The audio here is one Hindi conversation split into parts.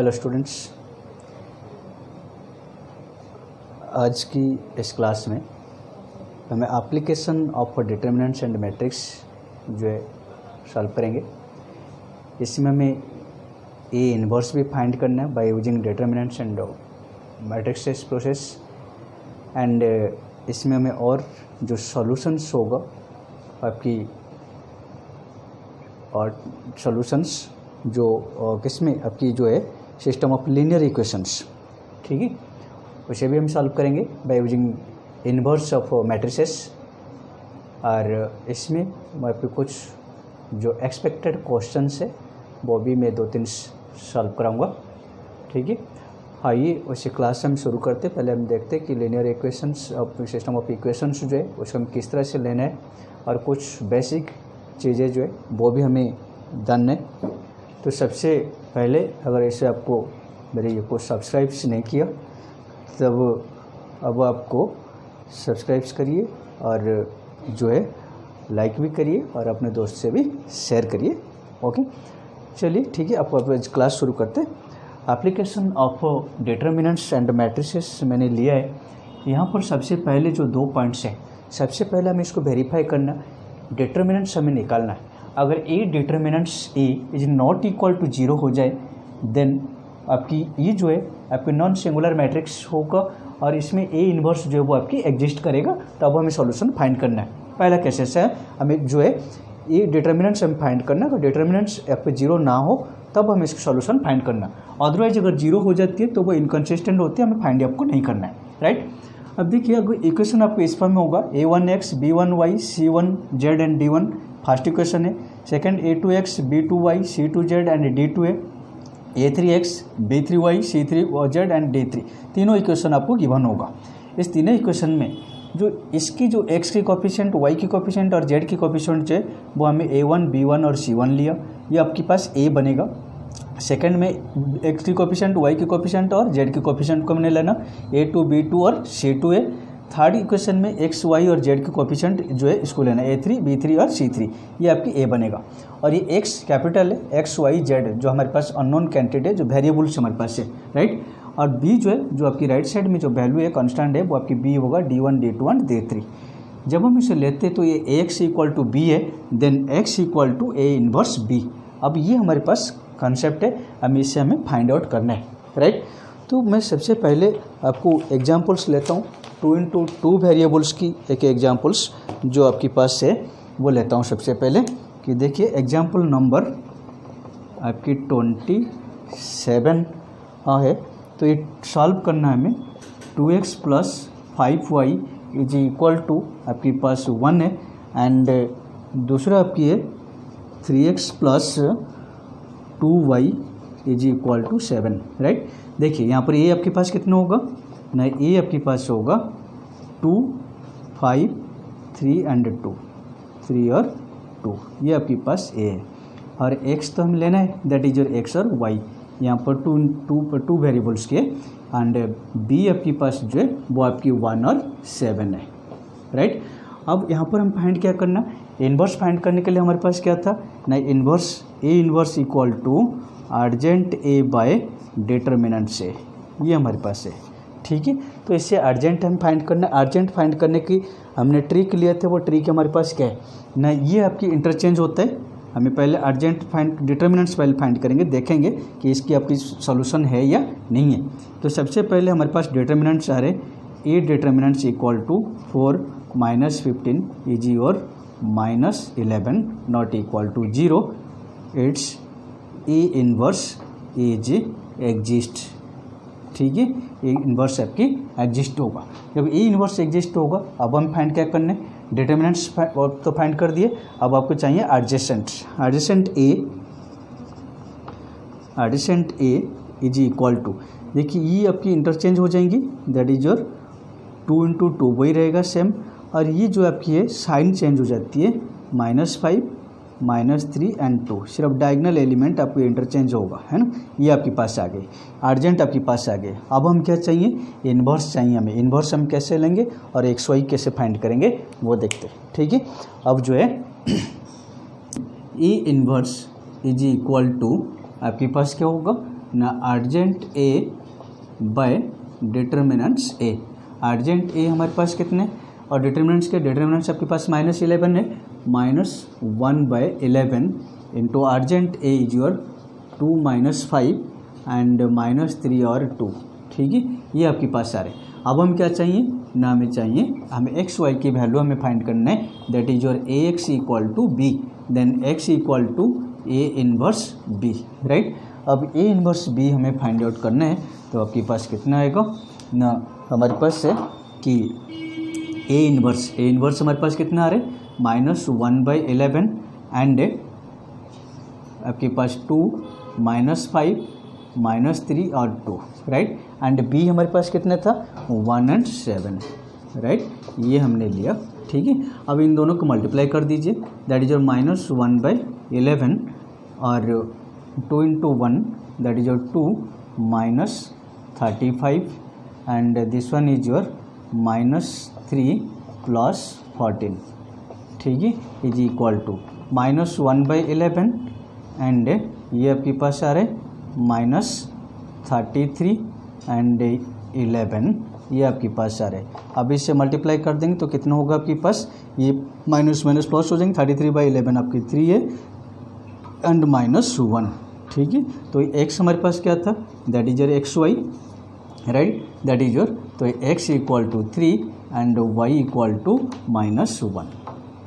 हेलो स्टूडेंट्स, आज की इस क्लास में हमें application of determinants and matrix जो है सॉल्व करेंगे। इसमें हमें ए इन्वर्स भी फाइंड करना है by using determinants and matrix process, and इसमें हमें और जो सॉल्यूशंस होगा आपकी और सॉल्यूशंस जो किसमें आपकी जो है सिस्टम ऑफ लीनियर इक्वेशंस, ठीक है, उसे भी हम सॉल्व करेंगे by using inverse of matrices. और इसमें मैं आपको कुछ जो एक्सपेक्टेड क्वेश्चंस है वो भी मैं 2-3 सॉल्व कराऊंगा, ठीक है। आइए उसी क्लास हम शुरू करते। पहले हम देखते हैं कि linear equations of system of equations जो है उसको हम किस तरह से लेना है, और कुछ बेसिक चीज़ें जो है वो भी हमें डन है। तो सबसे पहले अगर ऐसे आपको मेरे ये को सब्सक्राइब नहीं किया तब अब आपको सब्सक्राइब करिए और जो है लाइक भी करिए और अपने दोस्त से भी शेयर करिए। ओके, चलिए ठीक है, आपको क्लास शुरू करते हैं। Application of determinants and matrices मैंने लिया है। यहाँ पर सबसे पहले जो 2 पॉइंट्स हैं, सबसे पहले हमें इसको वेरीफाई करना, डिटर्मिनेंट्स हमें निकालना है। अगर A determinants A is not equal to 0 हो जाए देन आपकी ये जो है आपकी नॉन सिंगुलर मैट्रिक्स होगा और इसमें ए इन्वर्स जो है वो आपकी एग्जिस्ट करेगा। तो अब हमें सॉल्यूशन फाइंड करना है। पहला केसेस है हमें जो है ए डिटर्मिनेंट्स हमें फाइंड करना है। अगर डिटर्मिनेंट्स आपके 0 ना हो तब हमें इसका सॉल्यूशन फाइंड करना है। अदरवाइज अगर 0 हो जाती है तो वो इनकन्सिस्टेंट होती है, हमें फाइंड आपको नहीं करना है, राइट। अब देखिए अगर इक्वेशन आपको इस फॉर्म में होगा a1x b1y c1z and d1 first equation है। Second a2x b2y c2z and d2 है। a3x b3y c3z and d3 तीनों इक्वेशन आपको गिवन होगा। इस तीनों इक्वेशन में जो इसकी जो x की कोफिशिएंट, y की कोफिशिएंट और z की कोफिशिएंट है वो हमें a1 b1 और c1 लिया, ये आपके पास a बनेगा। सेकंड में x की कोफिशिएंट, y की कोफिशिएंट और z की कोफिशिएंट को हमने लेना, a2 b2 और c2 है। थर्ड इक्वेशन में x y और z की कोफिशिएंट जो है इसको लेना, a3 b3 और c3, ये आपकी a बनेगा। और ये x कैपिटल है, x y z जो हमारे पास अननोन क्वांटिटी है, जो वेरिएबल्स हमारे पास है, राइट। और b जो है जो आपकी राइट साइड में जो वैल्यू है कांस्टेंट है वो आपकी b होगा d1 d2 एंड d3। जब हम इसे लेते हैं तो ये ax इक्वल टू b है, then x equal to a inverse b। अब ये हमारे पास कॉन्सेप्ट है, हमें फाइंड आउट करना है, राइट। तो मैं सबसे पहले आपको एग्जांपल्स लेता हूँ, 2x2 वेरिएबल्स की एक एग्जांपल्स जो आपके पास है वो लेता हूँ सबसे पहले। कि देखिए एग्जांपल नंबर आपकी 27 है। तो ये सॉल्व करना है हमें। 2x + 5y is equal to आपके पास 1 है, एंड दूसरा आपकी है 3x + 2y is equal to 7, right. देखिए यहाँ पर ये आपके पास कितना होगा ना, ये आपके पास होगा 2 5 3 एंड 2, 3 और 2, ये आपके पास a है। और x तो हम लेना है, दैट इज योर x और y, यहाँ पर टू वेरिएबल्स के, एंड b आपके पास जो है वो आपकी 1 और 7 है, राइट। अब यहाँ पर हम फाइंड क्या करना, इन्वर्स फाइंड करने के लिए हमारे पास क्या था ना, inverse a inverse equal to adjoint a by determinant से, ये हमारे पास है, ठीक है। तो इससे अर्जेंट हम फाइंड करना, अर्जेंट फाइंड करने की हमने ट्रिक लिए थे, वो ट्रिक हमारे पास क्या है ना, ये आपकी इंटरचेंज होता है। हमें पहले अर्जेंट फाइंड डिटर्मिनेंट्स पहले फाइंड करेंगे, देखेंगे कि इसकी आपकी सॉल्यूशन है या नहीं है। तो सबसे पहले हमारे पास डिटर्मिनेंट्स आ रहे, A determinants equal to 4 - 15 is your -11 not equal to 0, it's A inverse is exist, ठीक है। ए इन्वर्स आपकी एग्जिस्ट होगा। जब ए इन्वर्स एग्जिस्ट होगा अब हम फाइंड क्या करने, डिटर्मिनेंट्स तो फाइंड कर दिए, अब आपको चाहिए adjacent. Adjacent A is equal to, देखिए ये आपकी इंटरचेंज हो जाएंगी, दैट इज योर 2 × 2 वही रहेगा सेम, और ये जो आपकी है साइन चेंज हो जाती है, -5 -3 एंड 2, सिर्फ डायगनल एलिमेंट आपको इंटरचेंज होगा, है ना। ये आपके पास आ गई, अर्जेंट आपके पास आ गए। अब हम क्या चाहिए, इन्वर्स चाहिए हमें। इन्वर्स हम कैसे लेंगे और एक्स वाई कैसे फाइंड करेंगे वो देखते हैं, ठीक है। अब जो है ए इन्वर्स इज इक्वल टू आपके पास क्या होगा ना adjoint A bye determinants A. Urgent ए हमारे पास कितने और डिटर्मिनेंट्स के डिटर्मिनेंट्स आपके पास -11 है, -1/11 into urgent A is your 2 - 5 and -3 और 2। ठीक है, ये आपके पास आ रहे। अब हम क्या चाहिए ना, हमें चाहिए हमें एक्स वाई की वैल्यू हमें फाइंड करना है, that is your A X equal to B, then X equal to A inverse B, right. अब ए इनवर्स बी हमें फाइंड आउट करना है, तो आपके पास कितना आएगा ना, हमारे पास है कि ए इनवर्स हमारे पास कितना आ रहा है -1/11 एंड आपके पास 2 -5 -3 और 2, राइट। एंड बी हमारे पास कितना था 1 और 7, राइट, ये हमने लिया। ठीक है, अब इन दोनों को मल्टीप्लाई कर दीजिए, दैट इज योर -1/11 और 2 × 1 that is your 2 -35 and this one is your -3 + 14। ठीक है, इज इक्वल टू -1/11 एंड ये आपके पास आ रहा है -33 एंड 11, ये आपके पास आ रहा है। अब इससे मल्टीप्लाई कर देंगे तो कितना होगा आपके पास, ये माइनस प्लस हो जाएंगे, 33/11 आपकी 3 है एंड -1। ठीक है, तो एक्स हमारे पास क्या था, that is your X Y, right, that is your, तो X equal to 3 and Y equal to -1।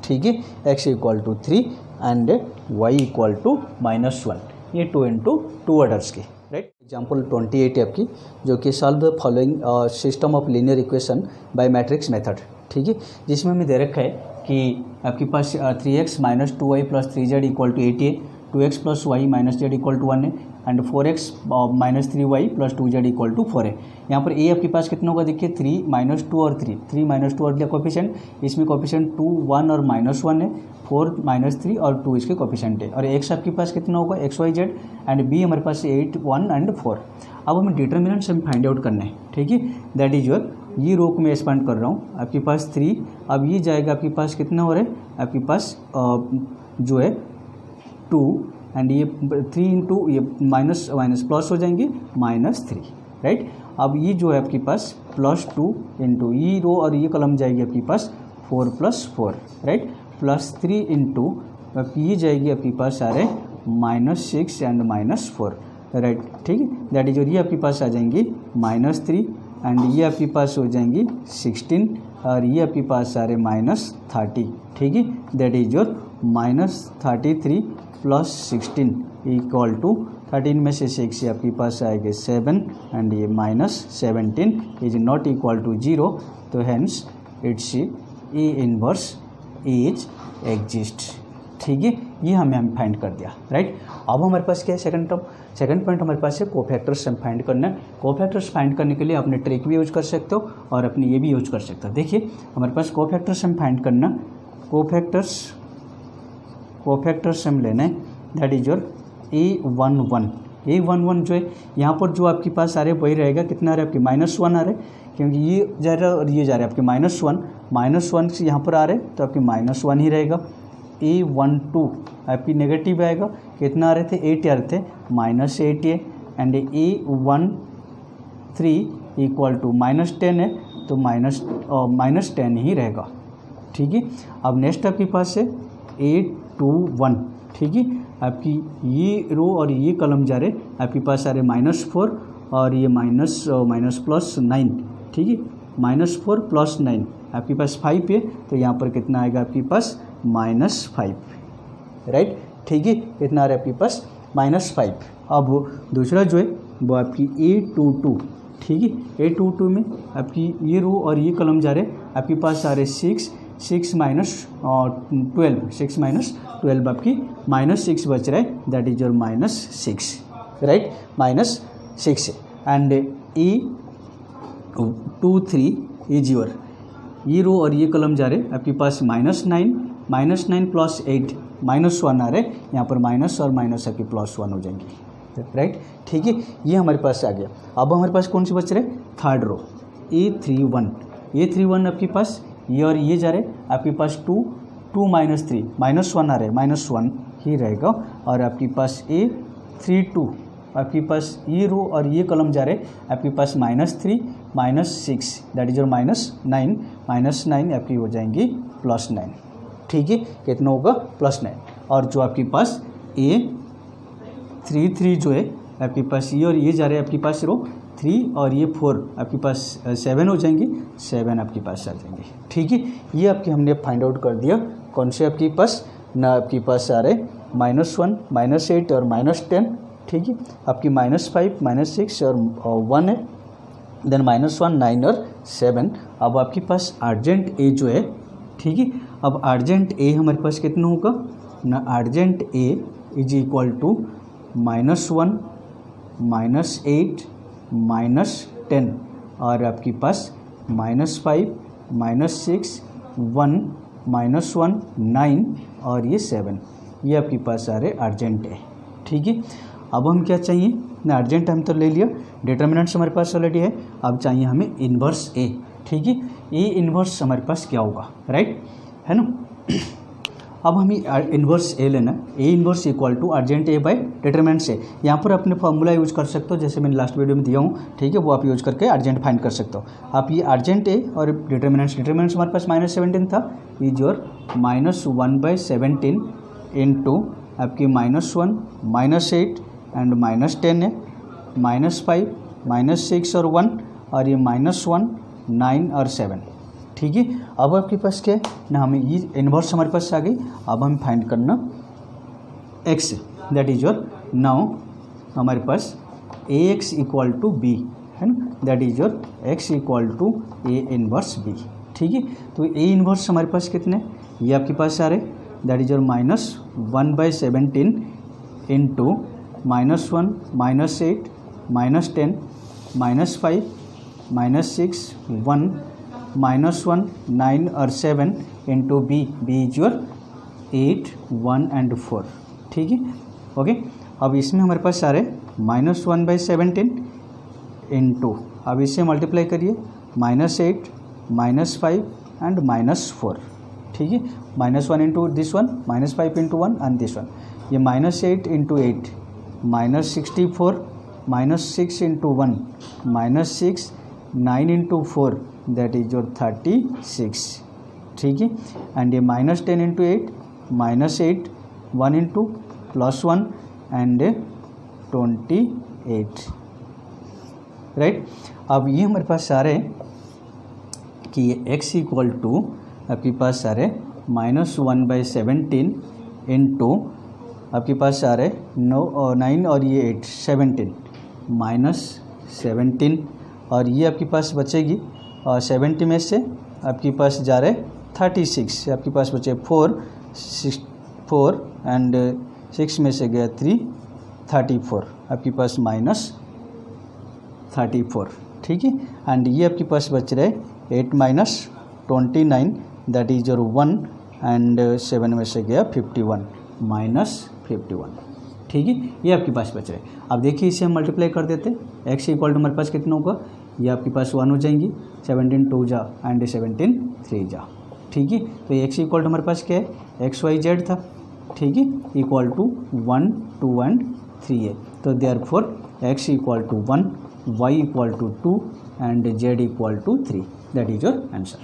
ठीक है, X equal to 3 and Y equal to -1, ये 2 × 2 ऑर्डर्स की, राइट। एग्जाम्पल 28 है आपकी, जो कि solve the following system of linear equation by matrix method. ठीक है, जिसमें हमें दे रखा है कि आपके पास 3x - 2y + 3z equal to 8 है, 2x + y - z equal to 1 है and 4x - 3y + 2z equal to 4 है। यहाँ पर a आपके पास कितना होगा, देखिए 3 - 2 और 3 - 2 और कोफिशिएंट, इसमें कोफिशिएंट 2 1 और -1 है, 4 - 3 और 2 इसके कोफिशिएंट है, और x आपके पास कितना होगा x y z and b हमारे पास 8 1 एंड 4। अब हमें डिटर्मिनेंट्स हम फाइंड आउट करना है। ठीक है, दैट इज योर, ये रो को मैं एक्सपांड कर रहा हूँ, आपके पास 3, अब ये जाएगा आपके पास कितना हो रहा है, आपके पास जो है 2 एंड ये 3 × ये माइनस प्लस हो जाएंगे -3, राइट। अब ये जो है आपके पास +2 इंटू ये रो और ये कॉलम जाएगी आपके पास 4 + 4, राइट, +3 इंटू ये जाएगी आपके पास आ रहे -6 एंड -4, राइट। ठीक है, दैट इज, और ये आपके पास आ जाएंगी -3 एंड ये आपके पास हो जाएंगी 16 और ये आपके पास आ रहे -30। ठीक है, that is your -33 + 16 equal to 13 में से 6 ये आपके पास आएगा 7 एंड ये -17 इज नॉट इक्वल टू 0, तो hence it's A inverse is exist. ठीक है, ये हमें फाइंड कर दिया, राइट। अब हमारे पास क्या है, सेकंड पॉइंट हमारे पास है कोफैक्टर्स हम फाइंड करना है। कोफैक्टर्स फाइंड करने के लिए अपने ट्रिक भी यूज कर सकते हो और अपने ये भी यूज कर सकते हो। देखिए हमारे पास कोफैक्टर्स हम फाइंड करना, कोफैक्टर्स हम लेना है, दैट इज योर A11 जो है यहाँ पर जो आपके पास आ रहे वही रहेगा, कितना आ रहा है आपके -1 आ रहे, क्योंकि ये जा रहा है और ये जा रहा है आपके -1 से यहाँ पर आ रहे तो आपके -1 ही रहेगा। A12 आपकी नेगेटिव आएगा, कितना आ रहे थे 8 आ रहे थे, -8 है एंड A13 इक्वल टू -10 है तो -10 ही रहेगा। ठीक है, अब नेक्स्ट आपके पास है A21। ठीक है, आपकी ये रो और ये कॉलम जा रहे आपके पास आ रहे -4 और ये +9। ठीक है, -4 + 9 आपके पास 5 है, तो यहाँ पर कितना आएगा आपके पास -5, राइट। ठीक है, कितना आ रहा है आपके पास -5। अब दूसरा जो है वो आपकी A22। ठीक है, A22 में आपकी ये रो और ये कॉलम जा रहे आपके पास आ रहे 6 -12 आपकी -6 बच रहा है, that is your -6, right, -6 and A23 is your, ये रो और ये कॉलम जा रहे आपके पास -9 + 8 -1 आ रहे, यहाँ पर माइनस और माइनस आपके +1 हो जाएंगे, राइट। ठीक है, ये हमारे पास आ गया। अब हमारे पास कौन सी बच रहे, थर्ड रो A31 आपके पास ये और ये जा रहे आपके पास 2 -3 -1 आ रहे, -1 ही रहेगा, और आपके पास A32 आपके पास ये रो और ये कॉलम जा रहे आपके पास -3 -6 दैट इज योर -9 -9 आपकी हो जाएंगी +9। ठीक है, कितना होगा +9। और जो आपके पास A33 जो है आपके पास ये और ये जा रहे हैं आपके पास रो 3 और ये 4 आपके पास 7 हो जाएंगे, 7 आपके पास आ जाएंगे। ठीक है, ये आपके हमने फाइंड आउट कर दिया कौन से आपके पास ना आपके पास आ रहे -1 -8 और -10। ठीक है, आपकी -5 -6 और 1 है, देन -1 9 और 7। अब आपके पास अर्जेंट ए जो है, ठीक है, अब अर्जेंट ए हमारे पास कितना होगा ना, adjoint A is equal to -1 -8 -10 और आपके पास -5 -6 1 -1 9 और ये 7, ये आपके पास आ रहे अर्जेंट है। ठीक है, अब हम क्या चाहिए ना, अर्जेंट हम तो ले लिया, डिटर्मिनेंट्स हमारे पास ऑलरेडी है, अब चाहिए हमें इन्वर्स ए। ठीक है, ए इन्वर्स हमारे पास क्या होगा, राइट है ना। अब हमें इन्वर्स ए लेना, A inverse equal to adjoint A by determinants A. यहाँ पर अपने फॉर्मूला यूज कर सकते हो, जैसे मैंने लास्ट वीडियो में दिया हूँ, ठीक है, वो आप यूज करके अर्जेंट फाइंड कर सकते हो। आप ये अर्जेंट ए और डिटरमिनेंट्स हमारे पास -17 था, इज योर -1/17 इंटू आपकी -1 -8 एंड -10 है, -5 -6 और 1 और ये -1 9 और 7। ठीक है, अब आपके पास क्या है ना, हमें ये इन्वर्स हमारे पास आ गई। अब हम फाइंड करना x, that is your now हमारे पास ax इक्वल टू b है ना, that is your x equal to a inverse b। ठीक है, तो a इन्वर्स हमारे पास कितने, ये आपके पास आ रहे, दैट इज योर -1/17 इंटू -1 -8 -10 -5 -6 1 -1 9 और 7 into B is your 8 1 and 4। ठीक है, ओके। अब इसमें हमारे पास आ रहे -1/17 इंटू, अब इससे मल्टीप्लाई करिए -8 -5 एंड -4। ठीक है, -1 into this one, -5 into 1 and this one, ये -8 into 8 -64 -6 into 1 -6 9 into 4 that is your 36। ठीक है, एंड ये -10 इंटू 8 -8 1 इंटू +1 एंड 28, राइट। अब ये हमारे पास आ रहे हैं कि ये x इक्वल टू आपके पास आ रहे -1/17 इंटू आपके पास आ रहे 9 और ये 8 17 -17 और ये आपके पास बचेगी, और 70 में से आपके पास जा रहे 36, आपके पास बचे 4 एंड 6 में से गया 3 34, आपके पास -34। ठीक है, एंड ये आपके पास बच रहे 8 -29 दैट इज योर 1 एंड 7 में से गया 51 -51। ठीक है, ये आपके पास बच रहे। अब देखिए इसे हम मल्टीप्लाई कर देते, x इक्वल टू हमारे पास कितना होगा, ये आपके पास 1 हो जाएंगी, 17 2 जा एंड 17 3 जा। ठीक है, तो x इक्वल टू हमारे पास क्या है, XYZ था। ठीक है, इक्वल टू 1 2 एंड 3 है, तो therefore x equal to 1 y equal to 2 and z equal to 3, that is your answer.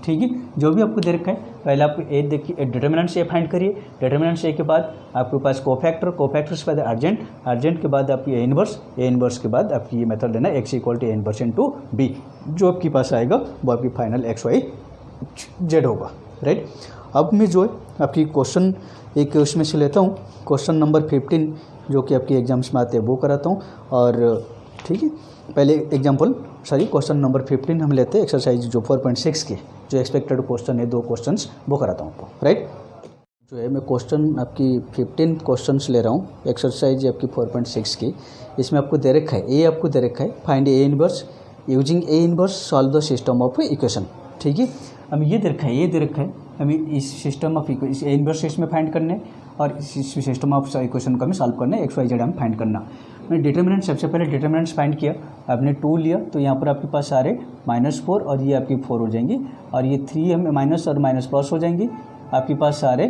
ठीक है, जो भी आपको दे रखा है, पहले आप ए देखिए, डिटर्मिनेंट से फाइंड करिए, डिटर्मिनेंट से के बाद आपके पास कोफैक्टर से बाद अर्जेंट के बाद आपकी ए इन्वर्स के बाद आपकी ये मेथड लेना x equal to A inverse into B, जो आपके पास आएगा वो आपकी फाइनल XYZ होगा, राइट। अब मैं जो है आपकी क्वेश्चन एक उसमें से लेता हूँ, क्वेश्चन नंबर 15 जो कि आपके एग्जाम्स में आते हैं वो कराता हूँ। और ठीक है, पहले क्वेश्चन नंबर 15 हम लेते हैं, एक्सरसाइज जो 4.6 के जो एक्सपेक्टेड क्वेश्चन है, 2 क्वेश्चंस वो कराता हूँ आपको, राइट। जो है मैं क्वेश्चन आपकी 15 क्वेश्चंस ले रहा हूँ, एक्सरसाइज आपकी 4.6 की। इसमें आपको दे रखा है, ए आपको दे रखा है, find A inverse using A inverse solve the system of equation. ठीक है, हमें ये दे रखा है, हमें इस सिस्टम ऑफ इस ए इनवर्स इसमें फाइंड करने और इस सिस्टम ऑफ इक्वेशन को हमें सॉल्व करना है, XYZ हमें फाइंड करना। मैंने डिटर्मिनेंट सबसे पहले डिटर्मिनेंट्स फाइंड किया, आपने 2 लिया तो यहाँ पर आपके पास आ रहे -4 और ये आपकी 4 हो जाएंगी, और ये 3 हमें माइनस और माइनस प्लस हो जाएंगी, आपके पास सारे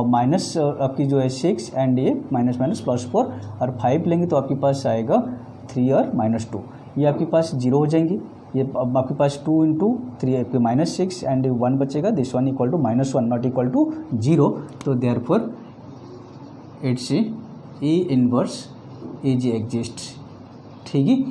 माइनस आपकी जो है 6 एंड ये माइनस माइनस +4 और 5 लेंगे तो आपके पास आएगा 3 और -2, ये आपके पास 0 हो जाएंगे। ये अब आपके पास 2 × 3 आपके -6 एंड 1 बचेगा, this one equal to -1 not equal to 0, तो therefore it's A inverse is exist. ठीक है,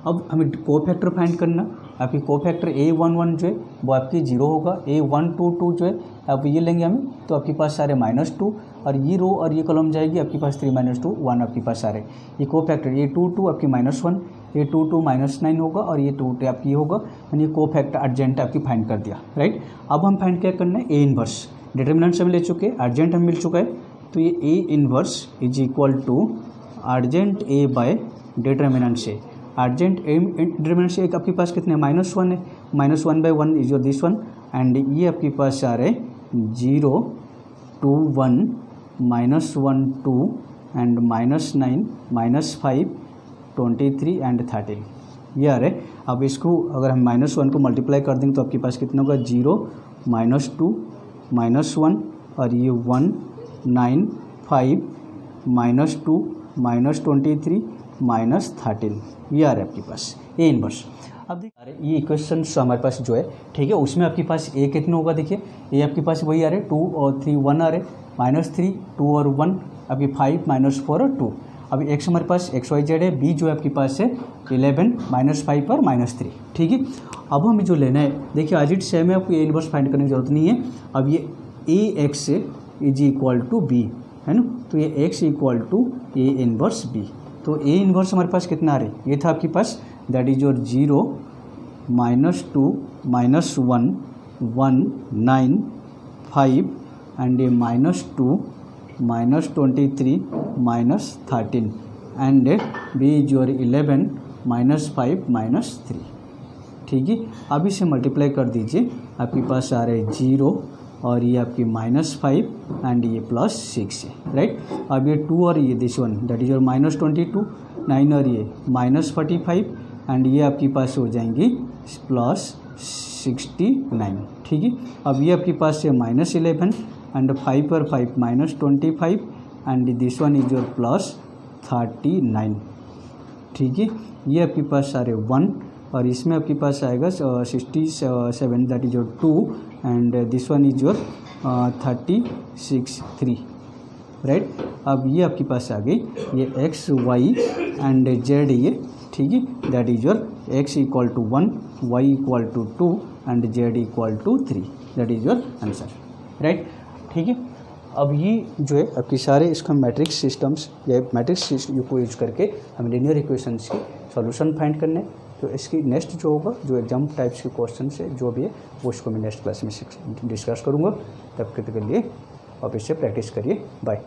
अब हमें कोफैक्टर फाइंड करना। आपकी कोफैक्टर A11 जो है वो आपकी 0 होगा, A122 जो है अब ये लेंगे हमें तो आपके पास सारे -2 और ये रो और ये कॉलम जाएगी आपके पास 3 -2 1 आपके पास सारे। ये कोफैक्टर A22 आपकी -1, A22 -9 होगा और ये 2 आपकी होगा, यानी कोफैक्टर अर्जेंट आपकी फाइंड कर दिया, राइट। अब हम फाइंड क्या करना है, A इनवर्स। डिटर्मिनेंट हम ले चुके हैं, अर्जेंट हमें मिल चुका है, तो ये A inverse is equal to adjoint A by determinant से। अर्जेंट डिटर्मिनेंट से एक आपके पास कितने -1 है, -1/1 is your this one, and ये आपके पास आ रहे 0 2 1 -1 2 एंड -9 -5 23 एंड 13, ये आ रहे। अब इसको अगर हम -1 को मल्टीप्लाई कर देंगे तो आपके पास कितना होगा 0 -2 -1 और ये 1 9 5 -2 -23 -13, ये आ रहा है आपके पास ए इनवर्स। अब देखिए ये इक्वेशंस हमारे पास जो है, ठीक है, उसमें आपके पास ए कितना होगा, देखिए ए आपके पास वही आ रहे 2 और 3 1 आ रहे, -3 2 और 1 आपकी 5 -4 और 2। अभी एक्स हमारे पास XYZ है, बी जो है आपके पास है 11 -5 और -3, ठीक है। अब हमें जो लेना है, देखिए आज इट सेम है, आपको ए इनवर्स फाइंड करने की जरूरत नहीं है। अब ये AX is equal to B है ना, तो ये x equal to A inverse B. तो ए इनवर्स हमारे पास कितना आ रही, ये था आपके पास, that is your 0 -2 -1 1 9 5 and A -2 -23 -13 and B is your 11 -5 -3, ठीक है। अब इसे मल्टीप्लाई कर दीजिए, आपके पास आ रहे 0 और ये आपकी -5 एंड ये +6 है, राइट। अब ये 2 और ये this one that is your -22 9 और ये -45 एंड ये आपके पास हो जाएंगी +69, ठीक है। अब ये आपके पास है -11 एंड 5 और 5 -25 and this one is your +39, ठीक है। ये आपके पास सारे 1 और इसमें आपके पास आएगा 67 that is your 2 and this one is your 36 3, right. अब ये आपके पास आ गई ये x y एंड z ये, ठीक है, that is your x equal to 1 y equal to 2 and z equal to 3, that is your answer, right, ठीक है। अब ये जो है आपकी सारे इसका मैट्रिक्स सिस्टम्स या मैट्रिक्स को यूज करके हम लीनियर इक्वेशंस की सॉल्यूशन फाइंड करने, तो इसकी नेक्स्ट जो होगा जो एग्जाम टाइप्स के क्वेश्चन है जो भी है वो इसको मैं नेक्स्ट क्लास में डिस्कस करूँगा। तब तक के लिए आप इससे प्रैक्टिस करिए, बाय।